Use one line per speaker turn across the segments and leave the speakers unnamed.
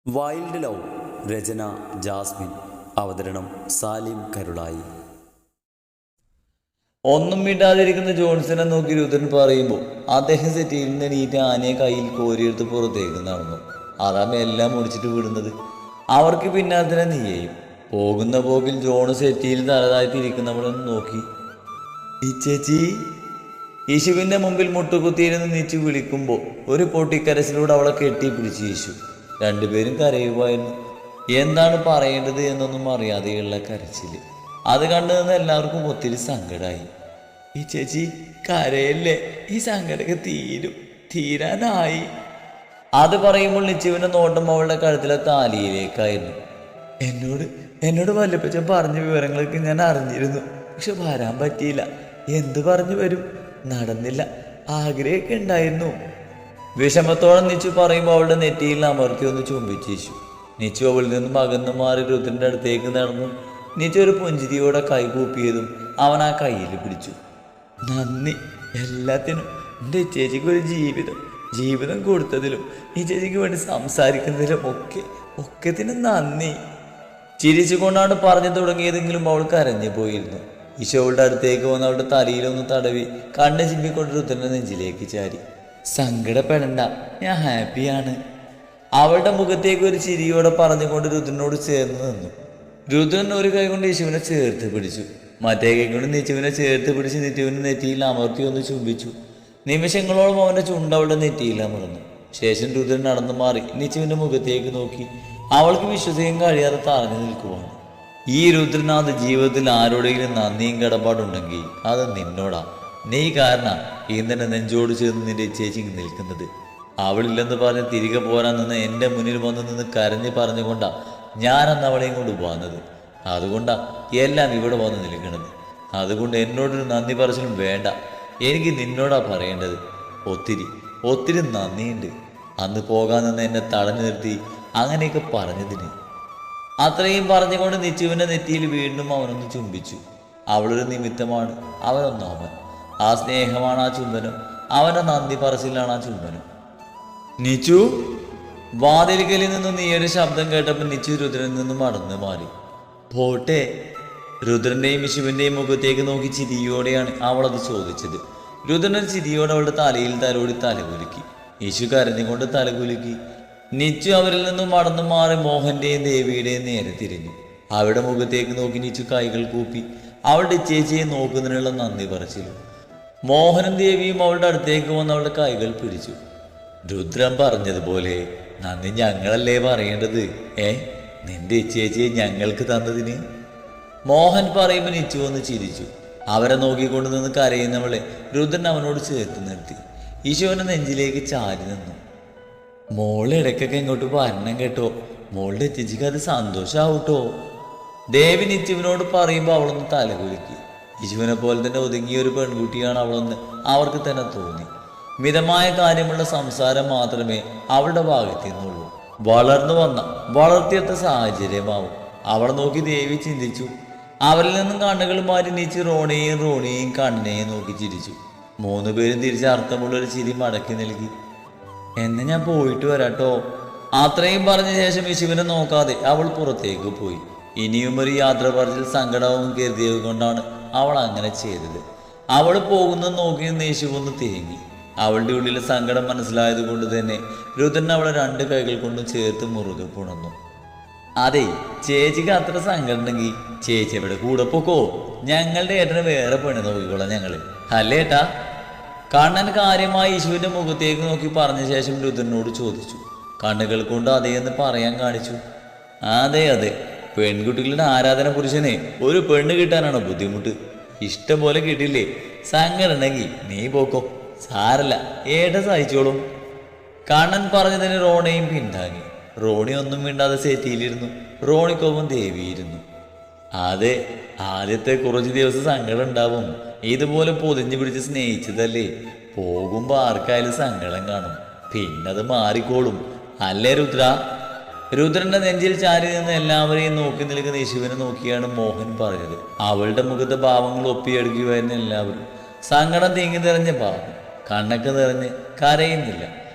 Wild love. രചന Jasmine. അവതരണം സാലിം കരുളായി.
ഒന്നും മിണ്ടാതിരിക്കുന്ന ജോൺസനെ നോക്കി രുദ്രൻ പറയുമ്പോൾ അദ്ദേഹം സെറ്റിയിൽ നിന്ന് എണീറ്റ് ആനയെ കയ്യിൽ കോരിയെടുത്ത് പുറത്തേക്ക് നടന്നു. അതാമ എല്ലാം മുടിച്ചിട്ട് വിടുന്നത്. അവർക്ക് പിന്നാലെ തന്നെ നീയെയും. പോകുന്ന പോക്കിൽ ജോൺ സെറ്റിയിൽ തലതാഴ്ത്തിയിരിക്കുന്നവളൊന്ന് നോക്കി, ഈ ചേച്ചി. യേശുവിൻ്റെ മുമ്പിൽ മുട്ടുകുത്തിയിരുന്ന് നീച്ചു വിളിക്കുമ്പോൾ ഒരു പൊട്ടിക്കരച്ചിലൂടെ അവളെ കെട്ടിപ്പിടിച്ച് യേശു. രണ്ടുപേരും കരയുമായിരുന്നു. എന്താണ് പറയേണ്ടത് എന്നൊന്നും അറിയാതെയുള്ള കരച്ചിൽ. അത് കണ്ടു നിന്ന് എല്ലാവർക്കും ഒത്തിരി സങ്കടമായി. ഈ ചേച്ചി കരയല്ലേ, ഈ സങ്കടമൊക്കെ തീരാനായി. അത് പറയുമ്പോൾ നിച്ചുവിൻ്റെ നോട്ടം അവളുടെ കഴുത്തിലെ താലിയിലേക്കായിരുന്നു. എന്നോട് വല്ലപ്പച്ചൻ പറഞ്ഞ വിവരങ്ങളൊക്കെ ഞാൻ അറിഞ്ഞിരുന്നു, പക്ഷെ വരാൻ പറ്റിയില്ല. എന്ത് പറഞ്ഞു വരും, നടന്നില്ല. ആഗ്രഹമൊക്കെ ഉണ്ടായിരുന്നു. വിഷമത്തോടെ നിച്ചു പറയുമ്പോൾ അവളുടെ നെറ്റിയിൽ അമർത്തി ഒന്ന് ചുംബിച്ചു. നിച്ചു അവളിൽ നിന്നും അകന്നു മാറി രുദ്രൻ്റെ അടുത്തേക്ക് നടന്നു. നിച്ചു ഒരു പുഞ്ചിരിയോടെ കൈ കൂപ്പിയതും അവൻ ആ കയ്യിൽ പിടിച്ചു. നന്ദി എല്ലാത്തിനും. എൻ്റെ ചേച്ചിക്ക് ഒരു ജീവിതം കൊടുത്തതിലും ഈ ചേച്ചിക്ക് വേണ്ടി സംസാരിക്കുന്നതിലും ഒക്കത്തിനും നന്ദി. ചിരിച്ചുകൊണ്ടാണ് പറഞ്ഞു തുടങ്ങിയതെങ്കിലും അവൾ കരഞ്ഞു പോയിരുന്നു. ഈശോയുടെ അടുത്തേക്ക് വന്ന് അവളുടെ തലയിലൊന്ന് തടവി കണ്ണ് ചിമ്മിക്കൊണ്ട് രുദ്രൻ്റെ നെഞ്ചിലേക്ക് ചാരി. സങ്കടപ്പെടണ്ട, ഞാൻ ഹാപ്പിയാണ്. അവളുടെ മുഖത്തേക്ക് ഒരു ചിരിയോടെ പറഞ്ഞുകൊണ്ട് രുദ്രനോട് ചേർന്ന് നിന്നു. രുദ്രൻ ഒരു കൈ കൊണ്ട് യേശുവിനെ ചേർത്ത് പിടിച്ചു, മറ്റേ കൈ കൊണ്ട് നിച്ചുവിനെ ചേർത്ത് പിടിച്ച് നിറ്റുവിനെ നെറ്റിയിൽ അമർത്തി ഒന്ന് ചുംബിച്ചു. നിമിഷങ്ങളോളം അവൻ്റെ ചുണ്ട് അവളുടെ നെറ്റിയിൽ അമർന്നു. ശേഷം രുദ്രൻ നടന്നു മാറി നിച്ചുവിൻ്റെ മുഖത്തേക്ക് നോക്കി. അവൾക്ക് വിശ്വസിക്കാൻ കഴിയാതെ തറഞ്ഞു നിൽക്കുവാണ്. ഈ രുദ്രനാഥ് ജീവിതത്തിൽ ആരോടെങ്കിലും നന്ദിയും കടപ്പാടുണ്ടെങ്കിൽ അത് നിന്നോടാ. നീ കാരണം ഇന്നെ നെഞ്ചോട് ചേർന്ന് നിന്റെ ചേച്ചി നിൽക്കുന്നത്. അവളില്ലെന്ന് പറഞ്ഞ് തിരികെ പോരാൻ നിന്ന് എൻ്റെ മുന്നിൽ വന്ന് നിന്ന് കരഞ്ഞ് പറഞ്ഞുകൊണ്ടാ ഞാനന്ന് അവളെയും കൊണ്ട് വന്നത്. അതുകൊണ്ടാ എല്ലാം ഇവിടെ വന്ന് നിൽക്കുന്നത്. അതുകൊണ്ട് എന്നോടൊരു നന്ദി പറച്ചിലും വേണ്ട. എനിക്ക് നിന്നോടാ പറയേണ്ടത്. ഒത്തിരി നന്ദിയുണ്ട്. അന്ന് പോകാൻ നിന്ന് എന്നെ തടഞ്ഞു നിർത്തി അങ്ങനെയൊക്കെ പറഞ്ഞതിന്. അത്രയും പറഞ്ഞുകൊണ്ട് നിച്ചുവിൻ്റെ നെറ്റിയിൽ വീണ്ടും അവനൊന്ന് ചുംബിച്ചു. അവളൊരു നിമിത്തമാണ്, അവനൊന്നും അവൻ. ആ സ്നേഹമാണ് ആ ചുംബനം. അവൻ്റെ നന്ദി പറച്ചിലാണ് ആ ചുംബനം. നിച്ചു. വാതിൽക്കലിൽ നിന്നും നീയൊരു ശബ്ദം കേട്ടപ്പോൾ നിച്ചു രുദ്രനിൽ നിന്നും മടന്നു മാറി. പോട്ടെ. രുദ്രൻ്റെയും വിഷുവിൻ്റെയും മുഖത്തേക്ക് നോക്കി ചിരിയോടെയാണ് അവളത് ചോദിച്ചത്. രുദ്രൻ ചിരിയോടെ അവളുടെ തലയിൽ തലോടി തലകുലുക്കി. യേശു കരഞ്ഞുകൊണ്ട് തലകുലുക്കി. നിച്ചു അവരിൽ നിന്നും മടന്നു മാറി മോഹൻ്റെയും ദേവിയുടെയും നേരെ തിരിഞ്ഞു. അവരുടെ മുഖത്തേക്ക് നോക്കി നിച്ചു കൈകൾ കൂപ്പി അവളുടെ ചേച്ചിയെ നോക്കുന്നതിനുള്ള നന്ദി പറച്ചിലും. മോഹനും ദേവിയും അവളുടെ അടുത്തേക്ക് വന്ന് അവളുടെ കൈകൾ പിടിച്ചു. രുദ്രൻ പറഞ്ഞതുപോലെ നന്ദി ഞങ്ങളല്ലേ പറയേണ്ടത്? നിന്റെ ചേച്ചിയെ ഞങ്ങൾക്ക് തന്നതിന്. മോഹൻ പറയുമ്പോൾ നിച്ചു ഒന്ന് ചിരിച്ചു. അവരെ നോക്കിക്കൊണ്ട് നിന്ന് കരയുന്നവളെ രുദ്രൻ അവനോട് ചേർത്ത് നിർത്തി. ഈശോന്റെ നെഞ്ചിലേക്ക് ചാരി നിന്നു. മോളെ ഇടയ്ക്കൊക്കെ ഇങ്ങോട്ട് വരണം കേട്ടോ. മോളുടെ ചേച്ചിക്ക് അത് സന്തോഷാവൂട്ടോ. ദേവി നിച്ചുവിനോട് പറയുമ്പോൾ അവളൊന്ന് തലകുലുക്കി. യേശുവിനെ പോലെ തന്നെ ഒതുങ്ങിയ ഒരു പെൺകുട്ടിയാണ് അവളെന്ന് അവർക്ക് തന്നെ തോന്നി. മിതമായ കാര്യമുള്ള സംസാരം മാത്രമേ അവളുടെ ഭാഗത്തു നിന്നുള്ളൂ. വളർത്തിയെത്ത സാഹചര്യമാവും. അവളെ നോക്കി ദേവി ചിന്തിച്ചു. അവരിൽ നിന്നും കണ്ണുകൾ മാറ്റി നീച്ച് റോണിയെയും കണ്ണിനെയും നോക്കി ചിരിച്ചു. 3 പേരും തിരിച്ച് അർത്ഥമുള്ളൊരു ചിരി മടക്കി നൽകി. എന്നെ ഞാൻ പോയിട്ട് വരാട്ടോ. അത്രയും പറഞ്ഞ ശേഷം യേശുവിനെ നോക്കാതെ അവൾ പുറത്തേക്ക് പോയി. ഇനിയും ഒരു യാത്ര പറച്ചിൽ സങ്കടവും കരുതിയത് കൊണ്ടാണ് അവൾ അങ്ങനെ ചെയ്തത്. അവൾ പോകുന്നത് നോക്കി യേശു ഒന്ന് തേങ്ങി. അവളുടെ ഉള്ളിലെ സങ്കടം മനസ്സിലായത് കൊണ്ട് തന്നെ രുദ്രൻ അവളെ 2 കൈകൾ കൊണ്ടും ചേർത്ത് മുറുകെ പുണർന്നു. അതെ, ചേച്ചിക്ക് അത്ര സങ്കടം ഉണ്ടെങ്കിൽ ചേച്ചി എവിടെ കൂടെ പോക്കോ. ഞങ്ങളുടെ ഏട്ടന് വേറെ പെണ്ണ് നോക്കിക്കോളാം ഞങ്ങള്, അല്ലേ ഏട്ടാ? കണ്ണൻ കാര്യമായി യേശുവിൻ്റെ മുഖത്തേക്ക് നോക്കി പറഞ്ഞ ശേഷം രുദ്രനോട് ചോദിച്ചു. കണ്ണുകൾ കൊണ്ട് അതേന്ന് പറയാൻ കാണിച്ചു. അതെ, പെൺകുട്ടികളുടെ ആരാധന പുരുഷനെ ഒരു പെണ്ണ് കിട്ടാനാണോ ബുദ്ധിമുട്ട്? ഇഷ്ടം പോലെ കിട്ടില്ലേ. സങ്കടം ഉണ്ടെങ്കിൽ നീ പോക്കോ, സാരല്ല, ഏട്ട സഹിച്ചോളും. കണ്ണൻ പറഞ്ഞതിന് റോണയും പിന്താങ്ങി. റോണി ഒന്നും മിണ്ടാതെ സെറ്റിയിലിരുന്നു. റോണിക്കൊപ്പം ദേവിയിരുന്നു. അതെ, ആദ്യത്തെ കുറച്ച് ദിവസം സങ്കടം ഉണ്ടാവും. ഇതുപോലെ പൊതിഞ്ഞു പിടിച്ച് സ്നേഹിച്ചതല്ലേ. പോകുമ്പോൾ ആർക്കായാലും സങ്കടം കാണും, പിന്നത് മാറിക്കോളും, അല്ലേ രുദ്ര? രുദ്രന്റെ നെഞ്ചിൽ ചാരി നിന്ന് എല്ലാവരെയും നോക്കി നിൽക്കുന്ന യേശുവിനെ നോക്കിയാണ് മോഹൻ പറഞ്ഞത്. അവളുടെ മുഖത്തെ ഭാവങ്ങൾ ഒപ്പിയെടുക്കുകയായിരുന്നു എല്ലാവരും. സങ്കടം തീങ്ങി നിറഞ്ഞ ഭാവം, കണ്ണൊക്കെ നിറഞ്ഞ് കരയുന്നില്ല.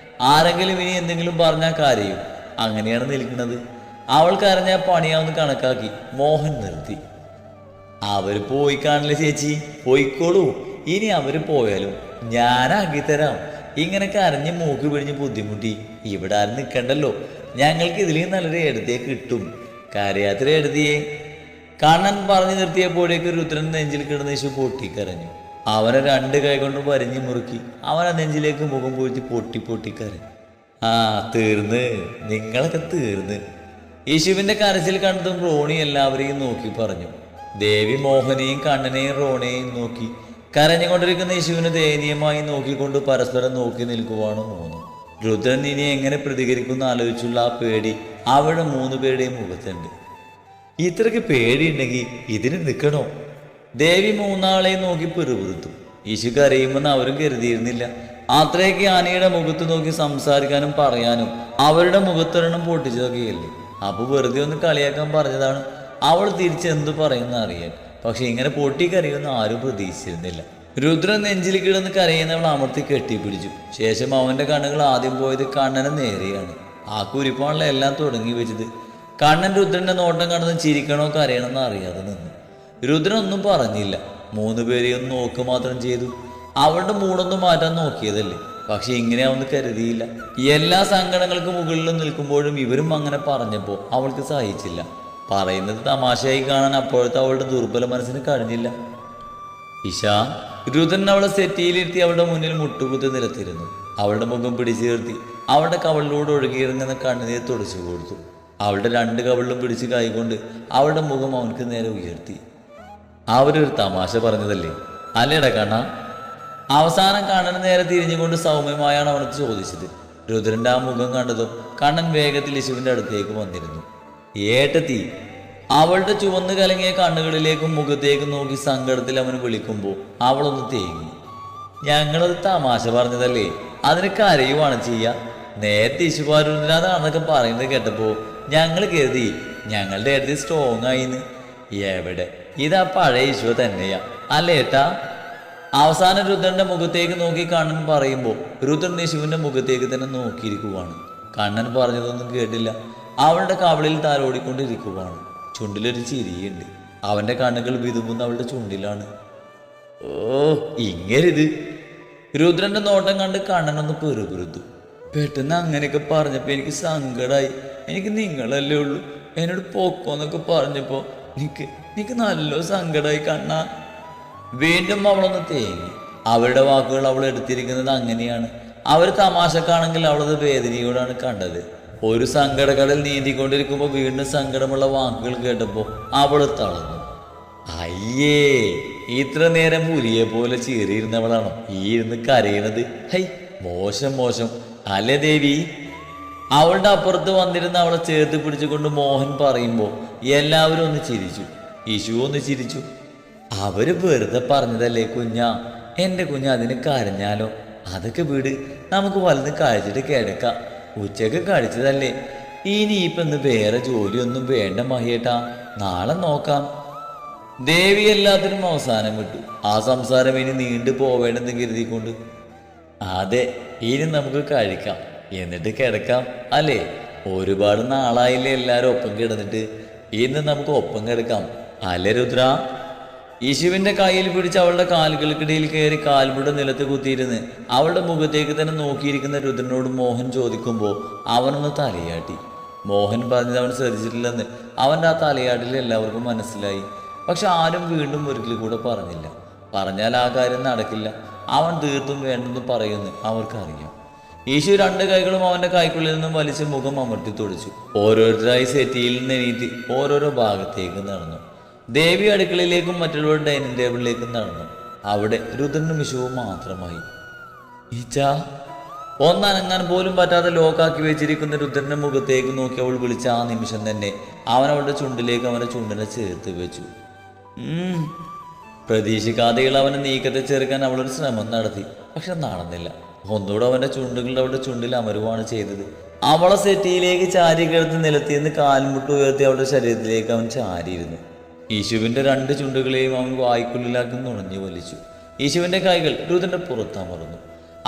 ആരെങ്കിലും ഇനി എന്തെങ്കിലും പറഞ്ഞാൽ കരയും. അങ്ങനെയാണ് നിൽക്കുന്നത്. അവൾ കരഞ്ഞ പണിയാവുന്ന കണക്കാക്കി മോഹൻ നിർത്തി. അവർ പോയി കാണില്ല ചേച്ചി, പോയിക്കോളൂ. ഇനി അവർ പോയാലും ഞാനാക്കിത്തരാം. ഇങ്ങനെ കരഞ്ഞ് മൂക്ക് പിടിഞ്ഞ് ബുദ്ധിമുട്ടി ഇവിടെ ആരും നിൽക്കണ്ടല്ലോ. ഞങ്ങൾക്ക് ഇതിൽ നല്ലൊരു എഴുതിയെ കിട്ടും. കരയാത്തൊരു എഴുതിയെ. കണ്ണൻ പറഞ്ഞു നിർത്തിയപ്പോഴേക്ക് രുദ്രൻ നെഞ്ചിൽ കിടന്ന് യേശു പൊട്ടിക്കരഞ്ഞു. അവനെ 2 കൈ കൊണ്ട് വരിഞ്ഞു മുറുക്കി അവനെ നെഞ്ചിലേക്ക് മുഖം പൊഴിച്ച് പൊട്ടി പൊട്ടിക്കരഞ്ഞു. ആ തീർന്ന്, നിങ്ങളൊക്കെ തീർന്ന്. യേശുവിൻ്റെ കരച്ചിൽ കണ്ടതും റോണി എല്ലാവരെയും നോക്കി പറഞ്ഞു. ദേവി മോഹനെയും കണ്ണനെയും റോണയെയും നോക്കി കരഞ്ഞുകൊണ്ടിരിക്കുന്ന യേശുവിനെ ദയനീയമായി നോക്കിക്കൊണ്ട് പരസ്പരം നോക്കി നിൽക്കുവാണ് മൂന്ന്. രുദ്രൻ ഇനി എങ്ങനെ പ്രതികരിക്കുമെന്ന് ആലോചിച്ചുള്ള ആ പേടി അവരുടെ 3 പേരുടെയും മുഖത്തുണ്ട്. ഇത്രയ്ക്ക് പേടിയുണ്ടെങ്കിൽ ഇതിന് നിൽക്കണോ? ദേവി 3 ആളെയും നോക്കി പിറുപിറുത്തു. യേശു കരയുമെന്ന് അവരും കരുതിയിരുന്നില്ല. അത്രയ്ക്ക് ആനയുടെ മുഖത്ത് നോക്കി സംസാരിക്കാനും പറയാനും അവരുടെ മുഖത്തൊരെണ്ണം പൊട്ടിച്ചതൊക്കെയല്ലേ. അപ്പോൾ വെറുതെ ഒന്ന് കളിയാക്കാൻ പറഞ്ഞതാണ്. അവൾ തിരിച്ചെന്ത് പറയുന്ന അറിയാൻ. പക്ഷെ ഇങ്ങനെ പൊട്ടിക്കരയുമെന്ന് ആരും പ്രതീക്ഷിച്ചിരുന്നില്ല. രുദ്രൻ നെഞ്ചിൽ കിടന്ന് കരയുന്നവൾ അമർത്തി കെട്ടിപ്പിടിച്ചു. ശേഷം അവൻ്റെ കണ്ണുകൾ ആദ്യം പോയത് കണ്ണനെ നേരെയാണ്. ആ കുരിപ്പാണല്ലോ എല്ലാം തുടങ്ങി വെച്ചത്. കണ്ണൻ രുദ്രൻ്റെ നോട്ടം കണ്ടതും ചിരിക്കണോ കരയണമെന്ന് അറിയാതെ നിന്നു. രുദ്രൻ ഒന്നും പറഞ്ഞില്ല. 3 പേരെയും നോക്ക് മാത്രം ചെയ്തു. അവളുടെ മൂടൊന്നും മാറ്റാൻ നോക്കിയതല്ലേ. പക്ഷെ ഇങ്ങനെയാവെന്ന് കരുതിയില്ല. എല്ലാ സങ്കടങ്ങൾക്ക് മുകളിൽ നിൽക്കുമ്പോഴും ഇവരും അങ്ങനെ പറഞ്ഞപ്പോൾ അവൾക്ക് സഹിച്ചില്ല. പറയുന്നത് തമാശയായി കാണാൻ അപ്പോഴത്തെ അവളുടെ ദുർബല മനസ്സിന് കഴിഞ്ഞില്ല. ഇഷാ. രുദ്രൻ അവളെ സെറ്റിയിലിരുത്തി അവളുടെ മുന്നിൽ മുട്ടുകുത്തി നിലത്തിരുന്നു. അവളുടെ മുഖം പിടിച്ചു നിർത്തി അവളുടെ കവളിലൂടെ ഒഴുകിയിറങ്ങുന്ന കണ്ണുനീർ തുടച്ചു കൊടുത്തു. അവളുടെ 2 കവളിലും പിടിച്ച് കൈകൊണ്ട് അവളുടെ മുഖം അവനക്ക് നേരെ ഉയർത്തി. അവരൊരു തമാശ പറഞ്ഞതല്ലേ അല്ലേടാ കണ്ണ? അവസാനം കണ്ണന് നേരെ തിരിഞ്ഞുകൊണ്ട് സൗമ്യമായാണ് അവനക്ക് ചോദിച്ചത്. രുദ്രൻ്റെ ആ മുഖം കണ്ടതും കണ്ണൻ വേഗത്തിൽ യേശുവിൻ്റെ അടുത്തേക്ക് വന്നിരുന്നു. ഏട്ടത്തി. അവളുടെ ചുവന്ന് കലങ്ങിയ കണ്ണുകളിലേക്കും മുഖത്തേക്കും നോക്കി സങ്കടത്തിൽ അവന് വിളിക്കുമ്പോൾ അവളൊന്ന് തേങ്ങി. ഞങ്ങളൊരു തമാശ പറഞ്ഞതല്ലേ, അതിന് കരയുവാണ് ചെയ്യുക. നേരത്തെ യേശുപാരുന്നതാണെന്നൊക്കെ പറയുന്നത് കേട്ടപ്പോൾ ഞങ്ങൾ കരുതി ഞങ്ങളുടെ അടുത്ത് സ്ട്രോങ് ആയിന്ന്. എവിടെ, ഇതാ പഴയ യേശുവ തന്നെയാ അല്ലേ ഏട്ടാ? അവസാനം രുദ്രന്റെ മുഖത്തേക്ക് നോക്കി കണ്ണൻ പറയുമ്പോൾ രുദ്രൻ യേശുവിൻ്റെ മുഖത്തേക്ക് തന്നെ നോക്കിയിരിക്കുവാണ്. കണ്ണൻ പറഞ്ഞതൊന്നും കേട്ടില്ല. അവളുടെ കവളിൽ താലോടിക്കൊണ്ടിരിക്കുവാണ്. ചുണ്ടിലൊരു ചിരിയുണ്ട്. അവൻ്റെ കണ്ണുകൾ വിതുമ്പുന്ന അവളുടെ ചുണ്ടിലാണ്. ഓ ഇങ്ങരിത്. രുദ്രന്റെ നോട്ടം കണ്ട് കണ്ണനൊന്ന് പെറുപിറുത്തു. പെട്ടെന്ന് അങ്ങനെയൊക്കെ പറഞ്ഞപ്പോൾ എനിക്ക് സങ്കടമായി. എനിക്ക് നിങ്ങളല്ലേ ഉള്ളൂ, എന്നോട് പൊക്കോന്നൊക്കെ പറഞ്ഞപ്പോൾ എനിക്ക് നല്ല സങ്കടമായി കണ്ണ. വീണ്ടും അവളൊന്ന് തേങ്ങി. അവരുടെ വാക്കുകൾ അവൾ എടുത്തിരിക്കുന്നത് അങ്ങനെയാണ്. അവർ തമാശക്കാണെങ്കിൽ അവളത് വേദനയോടാണ് കണ്ടത്. ഒരു സങ്കടക്കടൽ നീന്തിക്കൊണ്ടിരിക്കുമ്പോൾ വീണ്ടും സങ്കടമുള്ള വാക്കുകൾ കേട്ടപ്പോൾ അവൾ തളർന്നു. അയ്യേ, ഇത്ര നേരം പുലിയെ പോലെ ചീറിയിരുന്നവളാണോ ഈ ഇരുന്ന് കരയണത്? ഹൈ, മോശം മോശം അല്ലേ ദേവി? അവളുടെ അപ്പുറത്ത് വന്നിരുന്ന അവളെ ചേർത്ത് പിടിച്ചുകൊണ്ട് മോഹൻ പറയുമ്പോൾ എല്ലാവരും ഒന്ന് ചിരിച്ചു. യേശു ഒന്ന് ചിരിച്ചു. അവര് വെറുതെ പറഞ്ഞതല്ലേ കുഞ്ഞാ. എൻ്റെ കുഞ്ഞ് അതിന് കരഞ്ഞാലോ? അതൊക്കെ വീട്, നമുക്ക് വലുത് കഴിച്ചിട്ട് കിടക്കാം. ഉച്ചക്ക് കഴിച്ചതല്ലേ. ഇനിയിപ്പം ഇന്ന് വേറെ ജോലിയൊന്നും വേണ്ട മഹിയേട്ടാ, നാളെ നോക്കാം. ദേവി എല്ലാത്തിനും അവസാനം വിട്ടു. ആ സംസാരം ഇനി നീണ്ടു പോവേണ്ടെന്ന് കരുതിക്കൊണ്ട്. അതെ, ഇനി നമുക്ക് കഴിക്കാം, എന്നിട്ട് കിടക്കാം അല്ലേ? ഒരുപാട് നാളായില്ലേ എല്ലാവരും ഒപ്പം കിടന്നിട്ട്. ഇന്ന് നമുക്ക് ഒപ്പം കിടക്കാം അല്ലേ രുദ്ര? യേശുവിൻ്റെ കയ്യിൽ പിടിച്ച് അവളുടെ കാലുകൾക്കിടയിൽ കയറി കാൽമുടെ നിലത്ത് കുത്തിയിരുന്ന് അവളുടെ മുഖത്തേക്ക് തന്നെ നോക്കിയിരിക്കുന്ന രുദ്രനോട് മോഹൻ ചോദിക്കുമ്പോൾ അവനൊന്ന് തലയാട്ടി. മോഹൻ പറഞ്ഞത് അവൻ ശ്രദ്ധിച്ചിട്ടില്ലെന്ന് അവൻ്റെ ആ തലയാട്ടിൽ എല്ലാവർക്കും മനസ്സിലായി. പക്ഷെ ആരും വീണ്ടും ഒരിക്കൽ കൂടെ പറഞ്ഞില്ല. പറഞ്ഞാൽ ആ കാര്യം നടക്കില്ല. അവൻ തീർത്തും വേണ്ടെന്ന് പറയുമെന്ന് അവർക്കറിയാം. യേശു 2 കൈകളും അവൻ്റെ കൈക്കുള്ളിൽ നിന്നും വലിച്ച് മുഖം അമർത്തി തുടച്ചു. ഓരോരുത്തരായി സെറ്റിയിൽ നിന്ന് എണീറ്റ് ഓരോരോ ഭാഗത്തേക്ക് നടന്നു. ദേവി അടുക്കളയിലേക്കും മറ്റുള്ളവരുടെ ഡൈനിങ് ടേബിളിലേക്കും നടന്നു. അവിടെ രുദ്രനും വിഷുവും മാത്രമായി. ഈച്ചാ. ഒന്നനങ്ങാൻ പോലും പറ്റാതെ ലോക്കാക്കി വെച്ചിരിക്കുന്ന രുദ്രന്റെ മുഖത്തേക്ക് നോക്കി അവൾ വിളിച്ച ആ നിമിഷം തന്നെ അവൻ അവളുടെ ചുണ്ടിലേക്ക് അവൻ്റെ ചുണ്ടിനെ ചേർത്ത് വെച്ചു. പ്രതീക്ഷിക്കാതെയുള്ള അവൻ്റെ നീക്കത്തെ ചെറുക്കാൻ അവളൊരു ശ്രമം നടത്തി. പക്ഷെ നടന്നില്ല. ഒന്നുകൂടെ അവൻ്റെ ചുണ്ടുകളുടെ അവളുടെ ചുണ്ടിൽ അമരുവാണ് ചെയ്തത്. അവളെ സെറ്റിയിലേക്ക് ചാരി കിടന്ന് നിലത്തിന്ന് കാൽമുട്ട് ഉയർത്തി അവളുടെ ശരീരത്തിലേക്ക് അവൻ ചാരിയിരുന്നു. യേശുവിൻ്റെ 2 ചുണ്ടുകളെയും അവൻ വായ്ക്കുള്ളിലാക്കി നുണഞ്ഞു വലിച്ചു. യേശുവിൻ്റെ കൈകൾ രുദ്രന്റെ പുറത്തമർന്നു.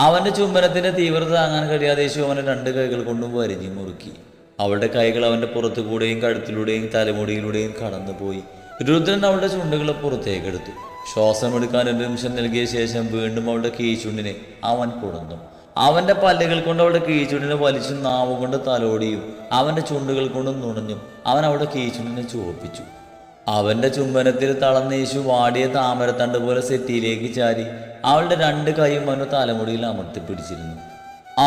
അവൻ്റെ ചുംബനത്തിൻ്റെ തീവ്രത താങ്ങാൻ കഴിയാതെ യേശു അവൻ്റെ 2 കൈകൾ കൊണ്ടും വരിഞ്ഞു മുറുക്കി. അവളുടെ കൈകൾ അവൻ്റെ പുറത്തുകൂടെയും കഴുത്തിലൂടെയും തലമുടിയിലൂടെയും കടന്നുപോയി. രുദ്രൻ അവളുടെ ചുണ്ടുകളെ പുറത്തേക്കെടുത്തു. ശ്വാസമെടുക്കാൻ ഒരു നിമിഷം നൽകിയ ശേഷം വീണ്ടും അവളുടെ കീഴ്ചുണ്ടിനെ അവൻ കൊടുന്നു. അവൻ്റെ പല്ലുകൾ കൊണ്ട് അവളുടെ കീഴ്ചുണ്ടിനെ വലിച്ചും നാവ് കൊണ്ട് തലോടിയും അവൻ്റെ ചുണ്ടുകൾ കൊണ്ടും നുണഞ്ഞും അവൻ അവളുടെ കീഴ്ചുണ്ടിനെ ചുവപ്പിച്ചു. അവൻ്റെ ചുംബനത്തിൽ തളർന്ന യേശു വാടിയ താമരത്തണ്ട് പോലെ സെറ്റിയിലേക്ക് ചാരി അവളുടെ 2 കൈയും അവൻ്റെ തലമുടിയിൽ അമർത്തിപ്പിടിച്ചിരുന്നു.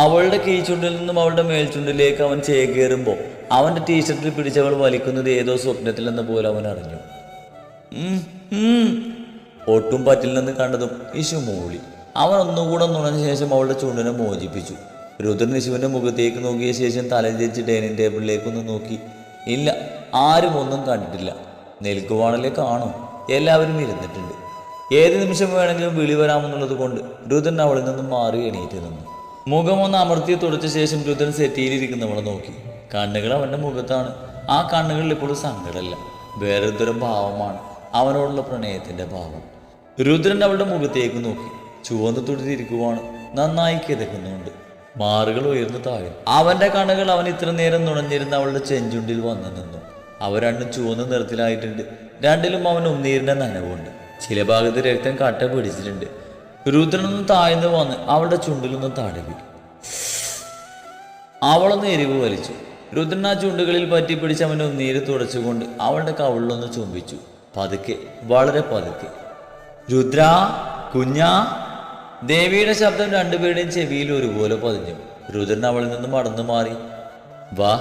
അവളുടെ കീഴ്ചുണ്ടിൽ നിന്നും അവളുടെ മേൽചുണ്ടിലേക്ക് അവൻ ചേക്കേറുമ്പോൾ അവൻ്റെ ടീഷർട്ടിൽ പിടിച്ചവൾ വലിക്കുന്നത് ഏതോ സ്വപ്നത്തിലെന്ന പോലെ അവൻ അറിഞ്ഞു. ഒട്ടും പറ്റില്ലെന്ന് കണ്ടതും യേശു മൂളി. അവൻ ഒന്നുകൂടെ നുണഞ്ഞ ശേഷം അവളുടെ ചുണ്ടിനെ മോചിപ്പിച്ചു. രുദ്രൻ യേശുവിൻ്റെ മുഖത്തേക്ക് നോക്കിയ ശേഷം തലതിരിച്ച് ഡൈനിങ് ടേബിളിലേക്കൊന്ന് നോക്കി. ഇല്ല, ആരും ഒന്നും കണ്ടിട്ടില്ല. നിൽക്കുവാണല്ലേ കാണും, എല്ലാവരും ഇരുന്നിട്ടുണ്ട്. ഏത് നിമിഷം വേണമെങ്കിലും വിളി വരാമെന്നുള്ളത് കൊണ്ട് രുദ്രൻ അവളിൽ നിന്നും മാറി എണീറ്റ് നിന്നു. മുഖമൊന്ന് അമർത്തി തുടച്ച ശേഷം രുദ്രൻ സെറ്റിയിലിരിക്കുന്നവളെ നോക്കി. കണ്ണുകൾ അവൻ്റെ മുഖത്താണ്. ആ കണ്ണുകളിൽ ഇപ്പോഴും സങ്കടമല്ല, വേറെ തരം ഭാവമാണ്, അവനോടുള്ള പ്രണയത്തിൻ്റെ ഭാവം. രുദ്രൻ അവളുടെ മുഖത്തേക്ക് നോക്കി. ചുവന്ന് തുടിതിരിക്കുവാണ്, നന്നായി കിതക്കുന്നുണ്ട്, മാറുകൾ ഉയർന്നു താഴെ. അവൻ്റെ കണ്ണുകൾ അവൻ ഇത്ര നേരം നുണഞ്ഞിരുന്ന അവളുടെ ചെഞ്ചുണ്ടിൽ വന്നു നിന്നു. അവ രണ്ടും ചുവന്ന നിറത്തിലായിട്ടുണ്ട്. രണ്ടിലും അവൻ ഉന്നീരിൻ്റെ നനവുണ്ട്. ചില ഭാഗത്ത് രക്തം കട്ട പിടിച്ചിട്ടുണ്ട്. രുദ്രനൊന്ന് താഴ്ന്നു വന്ന് അവളുടെ ചുണ്ടിലൊന്ന് തടവി. അവളൊന്ന് എരിവ് വലിച്ചു. രുദ്രൻ ആ ചുണ്ടുകളിൽ പറ്റി പിടിച്ച് അവൻ്റെ ഉന്നീര് തുടച്ചുകൊണ്ട് അവളുടെ കവിളിലൊന്ന് ചുംബിച്ചു. പതുക്കെ, വളരെ പതുക്കെ. രുദ്ര, കുഞ്ഞാ. ദേവിയുടെ ശബ്ദം രണ്ടുപേരുടെയും ചെവിയിൽ ഒരുപോലെ പതിഞ്ഞു. രുദ്രൻ അവളിൽ നിന്ന് മടന്നു മാറി. വാ.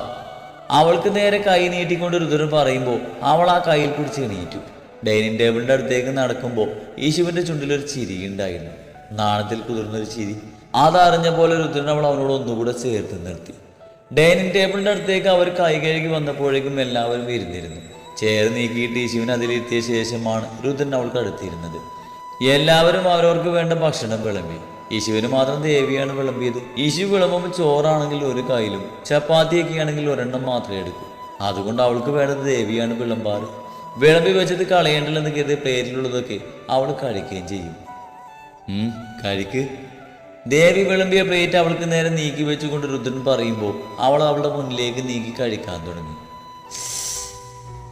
അവൾക്ക് നേരെ കൈ നീട്ടിക്കൊണ്ട് രുദ്രൻ പറയുമ്പോൾ അവൾ ആ കയ്യിൽ പിടിച്ച് എണീറ്റു. ഡൈനിങ് ടേബിളിൻ്റെ അടുത്തേക്ക് നടക്കുമ്പോൾ യേശുവിൻ്റെ ചുണ്ടിലൊരു ചിരിയുണ്ടായിരുന്നു, നാണത്തിൽ കുതിർന്നൊരു ചിരി. അതറിഞ്ഞ പോലെ രുദ്രൻ അവൾ അവനോട് ഒന്നുകൂടെ ചേർത്ത് നിർത്തി. ഡൈനിങ് ടേബിളിൻ്റെ അടുത്തേക്ക് അവർ കൈ കഴുകി വന്നപ്പോഴേക്കും എല്ലാവരും ഇരുന്നിരുന്നു. ചെയർ നീക്കിയിട്ട് യേശുവിനെ അതിലെത്തിയ ശേഷമാണ് രുദ്രൻ അവൾക്ക് അടുത്തിരുന്നത്. എല്ലാവരും അവരവർക്ക് വേണ്ട ഭക്ഷണം വിളമ്പി. യേശുവിന് മാത്രം ദേവിയാണ് വിളമ്പിയത്. യേശു വിളമ്പുമ്പോൾ ചോറാണെങ്കിൽ ഒരു കയ്യിലും ചപ്പാത്തിയൊക്കെ ആണെങ്കിൽ ഒരെണ്ണം മാത്രമേ എടുക്കൂ. അതുകൊണ്ട് അവൾക്ക് വേണ്ടത് ദേവിയാണ് വിളമ്പാറ്. വിളമ്പി വെച്ചത് കളയേണ്ടല്ലെന്ന് കരുതിയ പ്ലേറ്റിലുള്ളതൊക്കെ അവൾ കഴിക്കുകയും ചെയ്യും. കഴിക്ക്. ദേവി വിളമ്പിയ പ്ലേറ്റ് അവൾക്ക് നേരെ നീക്കി വെച്ചുകൊണ്ട് രുദ്രൻ പറയുമ്പോൾ അവൾ അവളുടെ മുന്നിലേക്ക് നീക്കി കഴിക്കാൻ തുടങ്ങി.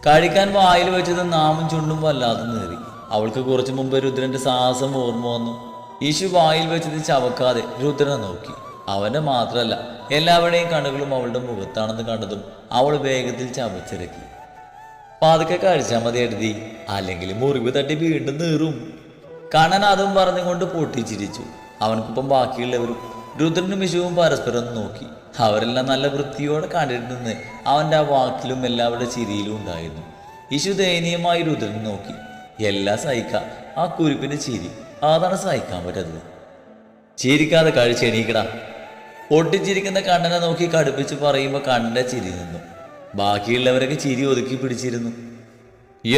കഴിക്കാൻ വായിൽ വെച്ചത് നാമും ചുണ്ടും വല്ലാതെ നേറി. അവൾക്ക് കുറച്ചു മുമ്പ് രുദ്രന്റെ സാഹസം ഓർമ്മ വന്നു. യേശു വായിൽ വെച്ചത് ചവക്കാതെ രുദ്രനെ നോക്കി. അവന്റെ മാത്രമല്ല, എല്ലാവരുടെയും കണ്ണുകളും അവളുടെ മുഖത്താണെന്ന് കണ്ടതും അവൾ വേഗത്തിൽ ചവച്ചിറക്കി. പതുക്കെ കഴിച്ചാൽ മതി എഴുതി, അല്ലെങ്കിൽ മുറിവ് തട്ടി വീണ്ടും നീറും. കണ്ണൻ അതും പറഞ്ഞുകൊണ്ട് പൊട്ടിച്ചിരിച്ചു. അവൻക്കൊപ്പം ബാക്കിയുള്ളവരും രുദ്രനും യേശുവും പരസ്പരം നോക്കി. അവരെല്ലാം നല്ല വൃത്തിയോടെ കണ്ടിരുന്നെന്ന് അവൻ്റെ ആ വാക്കിലും എല്ലാവരുടെ ചിരിയിലും ഉണ്ടായിരുന്നു. യേശു ദയനീയമായി രുദ്രനെ നോക്കി. എല്ലാം സഹിക്കാം, ആ കുരിപ്പിന്റെ ചിരി, അതാണ് സഹിക്കാൻ പറ്റത്. ചിരിക്കാതെ കഴിച്ചെണീക്കടാ. പൊട്ടിച്ചിരിക്കുന്ന കണ്ണനെ നോക്കി കടുപ്പിച്ച് പറയുമ്പോൾ കണ്ണൻ്റെ ചിരി നിന്നു. ബാക്കിയുള്ളവരൊക്കെ ചിരി ഒതുക്കി പിടിച്ചിരുന്നു.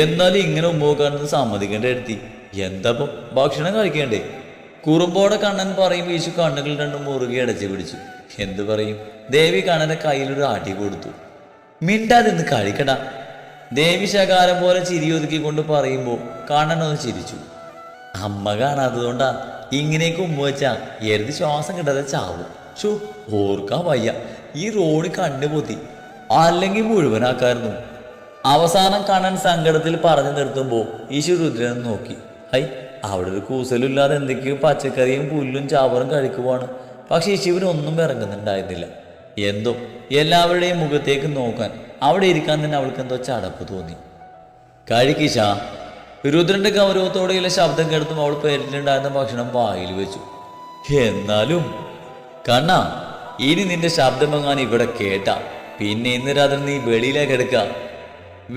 എന്നാലും ഇങ്ങനെ ഉമ്മ കാണുന്നത് സമ്മതിക്കേണ്ട എടുത്തി. എന്താപ്പം ഭക്ഷണം കഴിക്കേണ്ടേ? കുറുമ്പോടെ കണ്ണൻ പറയും. യേശു കണ്ണുകൾ രണ്ടും മുറുകെ അടച്ചു പിടിച്ചു. എന്തു പറയും? ദേവി കണ്ണന്റെ കയ്യിലൊരു ആട്ടി കൊടുത്തു. മിണ്ടാതിന്ന് കഴിക്കടാ. ദേവി ശകാരം പോലെ ചിരി ഒതുക്കിക്കൊണ്ട് പറയുമ്പോൾ കണ്ണനൊന്ന് ചിരിച്ചു. അമ്മ കാണാത്തതുകൊണ്ടാ ഇങ്ങനെയൊക്കെ ഉമ്മ വെച്ചാ എരുതി ശ്വാസം കിട്ടാതെ ചാവും. ഷോ, ഓർക്കാൻ വയ്യ. ഈ റോഡ് കണ്ണു പൊത്തി, അല്ലെങ്കിൽ മുഴുവനാക്കായിരുന്നു. അവസാനം കണ്ണൻ സങ്കടത്തിൽ പറഞ്ഞു നിർത്തുമ്പോൾ യേശു രുദ്രനെ നോക്കി. ഹൈ, അവിടെ ഒരു കൂസലില്ലാതെ എന്തൊക്കെയോ പച്ചക്കറിയും പുല്ലും ചാവറും കഴിക്കുവാണ്. പക്ഷെ യേശുവിനൊന്നും ഇറങ്ങുന്നുണ്ടായിരുന്നില്ല. എന്തോ എല്ലാവരുടെയും മുഖത്തേക്ക് നോക്കാൻ അവിടെ ഇരിക്കാൻ തന്നെ അവൾക്ക് എന്തോ ചടപ്പ് തോന്നി. കഴിക്കിശ. രുദ്രന്റെ ഗൗരവത്തോടെയുള്ള ശബ്ദം കേട്ടും അവൾ പേരിലുണ്ടായിരുന്ന ഭക്ഷണം വായിൽ വെച്ചു. എന്നാലും കണ്ണാ, ഇനി നിന്റെ ശബ്ദമെങ്ങാൻ ഇവിടെ കേട്ടാ പിന്നെ ഇന്ന് രാത്രി നീ വെളിയിലേക്ക് എടുക്ക.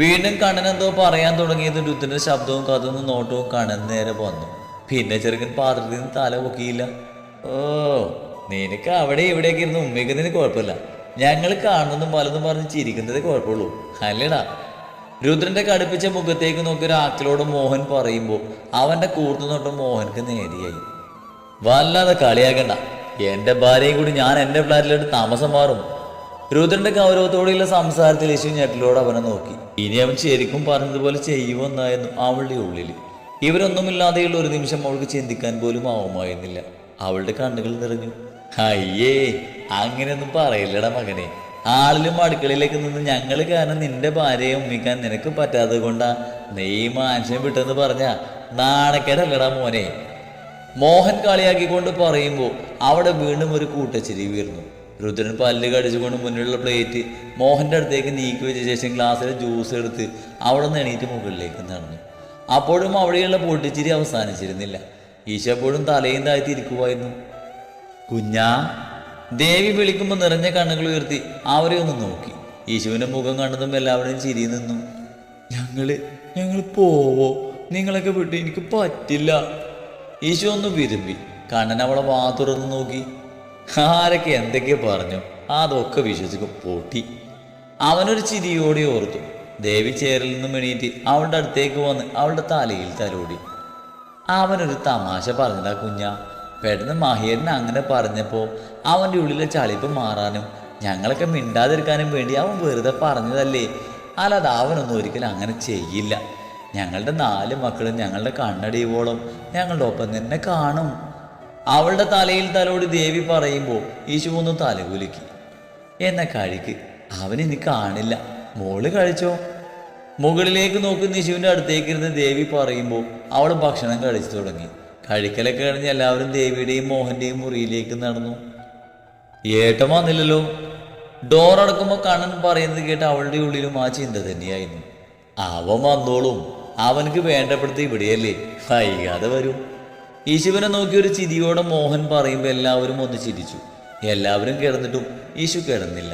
വീണ്ടും കണ്ണനെന്തോ പറയാൻ തുടങ്ങിയത് രുദ്രന്റെ ശബ്ദവും കഥന്നും നോട്ടവും കണ്ണൻ നേരെ വന്നു. പിന്നെ ചെറുക്കൻ പാത്രത്തിൽ നിന്ന് തല പൊക്കിയില്ല. ഓ, നിനക്ക് അവിടെ ഇവിടേക്ക് ഇരുന്ന് ഉമ്മയ്ക്കുന്നതിന് കുഴപ്പമില്ല. ഞങ്ങൾ കാണുന്നതും പലതും പറഞ്ഞ് ചിരിക്കുന്നതേ കുഴപ്പമുള്ളൂ, അല്ലേടാ. രുദ്രന്റെ കടുപ്പിച്ച മുഖത്തേക്ക് നോക്കി ഒരു ആക്കിലോട് മോഹൻ പറയുമ്പോൾ അവന്റെ കൂർത്തുനോട്ടം മോഹൻക്ക് നേരിയായി. വല്ലാതെ കളിയാക്കണ്ട, എന്റെ ഭാര്യയും കൂടി ഞാൻ എന്റെ ഫ്ലാറ്റിലോട്ട് താമസം മാറും. രുദ്രന്റെ ഗൗരവത്തോടെയുള്ള സംസാരത്തിൽ യേശു ഞെട്ടലോട് അവനെ നോക്കി. ഇനി അവൻ ശരിക്കും പറഞ്ഞതുപോലെ ചെയ്യുമെന്നായിരുന്നു അവളുടെ ഉള്ളിൽ. ഇവരൊന്നുമില്ലാതെയുള്ള ഒരു നിമിഷം അവൾക്ക് ചിന്തിക്കാൻ പോലും ആവുമായിരുന്നില്ല. അവളുടെ കണ്ണുകൾ നിറഞ്ഞു. അയ്യേ, അങ്ങനെയൊന്നും പറയില്ലടാ മകനെ. ആളിലും അടുക്കളയിലേക്ക് നിന്ന് ഞങ്ങൾ കാരണം നിന്റെ ഭാര്യയെ ഉമ്മിക്കാൻ നിനക്ക് പറ്റാത്തത് കൊണ്ടാ നീ മാൻഷൻ വിട്ടെന്ന് പറഞ്ഞ നാണക്കേടല്ലടാ മോനെ. മോഹൻ കളിയാക്കിക്കൊണ്ട് പറയുമ്പോൾ അവിടെ വീണ്ടും ഒരു കൂട്ടച്ചിരി വീർന്നു. രുദ്രൻ പല്ല് കടിച്ചുകൊണ്ട് മുന്നിലുള്ള പ്ലേറ്റ് മോഹൻ്റെ അടുത്തേക്ക് നീക്കി വെച്ച ശേഷം ഗ്ലാസ്സിലെ ജ്യൂസ് എടുത്ത് അവിടെ നിന്ന് എണീറ്റ് മുകളിലേക്ക് നടന്നു. അപ്പോഴും അവിടെയുള്ള പൊട്ടിച്ചിരി അവസാനിച്ചിരുന്നില്ല. ഈശ അപ്പോഴും തലയും താഴ്ത്തി ഇരിക്കുമായിരുന്നു. കുഞ്ഞാ, ദേവി വിളിക്കുമ്പോൾ നിറഞ്ഞ കണ്ണുകൾ ഉയർത്തി അവരെ ഒന്ന് നോക്കി. ഈശുവിൻ്റെ മുഖം കണ്ടതും എല്ലാവരും ചിരി നിന്നു. ഞങ്ങൾ പോവോ? നിങ്ങളൊക്കെ വിട്ട് എനിക്ക് പറ്റില്ല. ഈശു ഒന്ന് വിരുമ്പി. കണ്ണൻ അവളെ വാ തുറന്ന് നോക്കി. ആരൊക്കെ എന്തൊക്കെ പറഞ്ഞു അതൊക്കെ വിശ്വസിക്കും പൊട്ടി. അവനൊരു ചിരിയോടെ ഓർത്തു. ദേവി ചേറിൽ നിന്നും എണീറ്റ് അവളുടെ അടുത്തേക്ക് വന്ന് അവളുടെ തലയിൽ തലോടി. അവനൊരു തമാശ പറഞ്ഞതാ കുഞ്ഞാ. പെട്ടെന്ന് മഹേരൻ അങ്ങനെ പറഞ്ഞപ്പോൾ അവൻ്റെ ഉള്ളിലെ ചളിപ്പ് മാറാനും ഞങ്ങളൊക്കെ മിണ്ടാതിരിക്കാനും വേണ്ടി അവൻ വെറുതെ പറഞ്ഞതല്ലേ. അല്ലാതെ അവനൊന്നും ഒരിക്കലും അങ്ങനെ ചെയ്യില്ല. ഞങ്ങളുടെ 4 മക്കളും ഞങ്ങളുടെ കണ്ണടിയുവോളം ഞങ്ങളുടെ ഒപ്പം തന്നെ കാണും. അവളുടെ തലയിൽ തലോടി ദേവി പറയുമ്പോൾ ഈശു ഒന്ന് തലകുലുക്കി. എന്നെ കഴിക്ക്, അവനിനി കാണില്ല, മോള് കഴിച്ചോ. മുകളിലേക്ക് നോക്കുന്ന യേശുവിൻ്റെ അടുത്തേക്ക് ഇരുന്ന് ദേവി പറയുമ്പോൾ അവൾ ഭക്ഷണം കഴിച്ചു തുടങ്ങി. കഴിക്കലൊക്കെ കഴിഞ്ഞ് എല്ലാവരും ദേവിയുടെയും മോഹൻ്റെയും മുറിയിലേക്ക് നടന്നു. ഏട്ടൻ വന്നില്ലല്ലോ. ഡോർ അടക്കുമ്പോൾ കണ്ണൻ പറയുന്നത് കേട്ട് അവളുടെ ഉള്ളിലും ആ ചിന്ത തന്നെയായിരുന്നു. അവൻ വന്നോളും, അവനക്ക് വേണ്ടപ്പെടുത്തി ഇവിടെയല്ലേ, വൈകാതെ വരും. ഈശുവിനെ നോക്കി ഒരു ചിരിയോടെ മോഹൻ പറയുമ്പോൾ എല്ലാവരും ഒന്ന് ചിരിച്ചു. എല്ലാവരും കിടന്നിട്ടും ഈശു കിടന്നില്ല.